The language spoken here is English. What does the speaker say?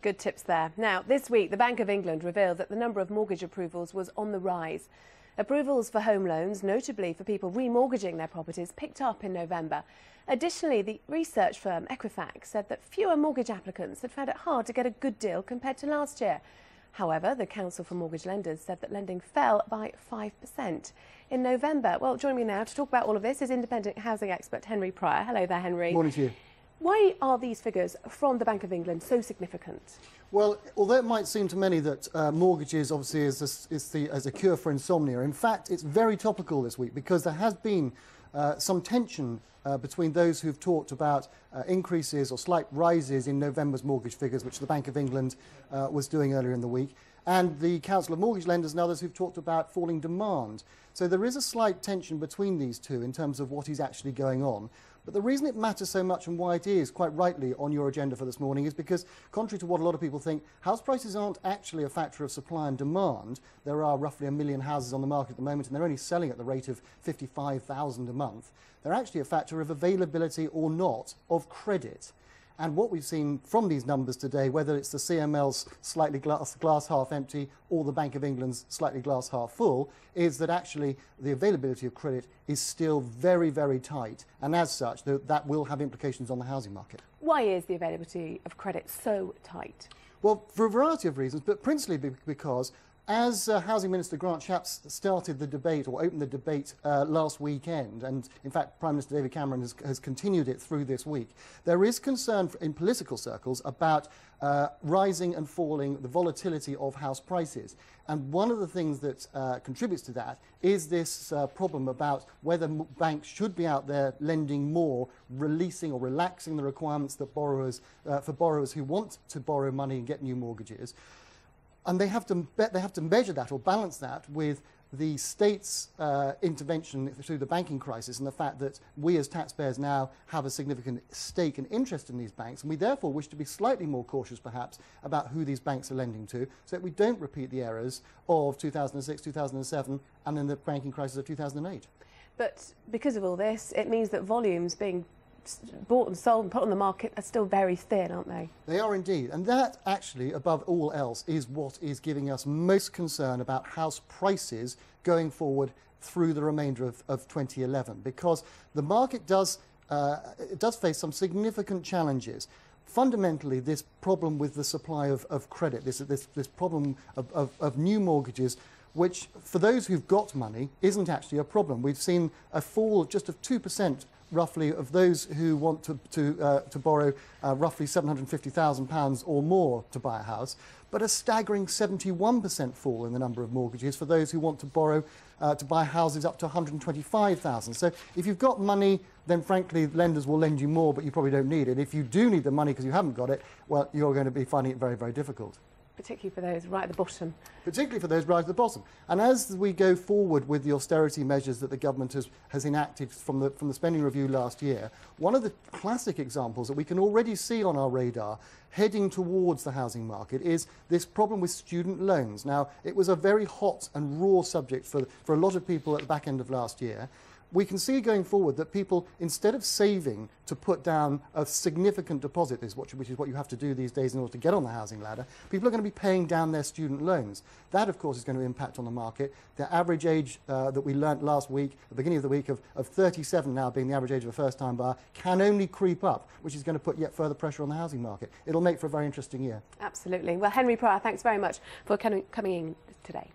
Good tips there. Now, this week, the Bank of England revealed that the number of mortgage approvals was on the rise. Approvals for home loans, notably for people remortgaging their properties, picked up in November. Additionally, the research firm Equifax said that fewer mortgage applicants had found it hard to get a good deal compared to last year. However, the Council for Mortgage Lenders said that lending fell by 5% in November. Well, joining me now to talk about all of this is independent housing expert Henry Pryor. Hello there, Henry. Morning to you. Why are these figures from the Bank of England so significant? Well, although it might seem to many that mortgages obviously is a cure for insomnia, in fact, it's very topical this week because there has been some tension between those who've talked about increases or slight rises in November's mortgage figures, which the Bank of England was doing earlier in the week, and the Council of Mortgage Lenders and others who've talked about falling demand. So there is a slight tension between these two in terms of what is actually going on. But the reason it matters so much and why it is, quite rightly, on your agenda for this morning is because, contrary to what a lot of people think, house prices aren't actually a factor of supply and demand. There are roughly 1 million houses on the market at the moment, and they're only selling at the rate of 55,000 a month. They're actually a factor of availability or not of credit. And what we've seen from these numbers today, whether it's the CML's slightly glass half empty or the Bank of England's slightly glass half full, is that actually the availability of credit is still very, very tight. And as such, that will have implications on the housing market. Why is the availability of credit so tight? Well, for a variety of reasons, but principally because as Housing Minister Grant Shapps started the debate, or opened the debate last weekend, and in fact Prime Minister David Cameron has continued it through this week, there is concern in political circles about rising and falling the volatility of house prices. And one of the things that contributes to that is this problem about whether banks should be out there lending more, releasing or relaxing the requirements that for borrowers who want to borrow money and get new mortgages. And they have to measure that or balance that with the state's intervention through the banking crisis and the fact that we as taxpayers now have a significant stake and interest in these banks, and we therefore wish to be slightly more cautious perhaps about who these banks are lending to, so that we don't repeat the errors of 2006, 2007 and then the banking crisis of 2008. But because of all this, it means that volumes being bought and sold and put on the market are still very thin, aren't they? They are indeed. And that actually, above all else, is what is giving us most concern about house prices going forward through the remainder of 2011, because the market does face some significant challenges. Fundamentally, this problem with the supply of credit, this problem of new mortgages, which for those who've got money isn't actually a problem. We've seen a fall just of 2% roughly of those who want to borrow roughly £750,000 or more to buy a house, but a staggering 71% fall in the number of mortgages for those who want to borrow to buy houses up to £125,000. So if you've got money, then frankly lenders will lend you more, but you probably don't need it. If you do need the money because you haven't got it, well, you're going to be finding it very, very difficult. Particularly for those right at the bottom. Particularly for those right at the bottom. And as we go forward with the austerity measures that the government has enacted from the spending review last year, one of the classic examples that we can already see on our radar heading towards the housing market is this problem with student loans. Now, it was a very hot and raw subject for a lot of people at the back end of last year. We can see going forward that people, instead of saving to put down a significant deposit, which is what you have to do these days in order to get on the housing ladder, people are going to be paying down their student loans. That, of course, is going to impact on the market. The average age that we learnt last week, at the beginning of the week, of 37 now being the average age of a first-time buyer, can only creep up, which is going to put yet further pressure on the housing market. It'll make for a very interesting year. Absolutely. Well, Henry Pryor, thanks very much for coming in today.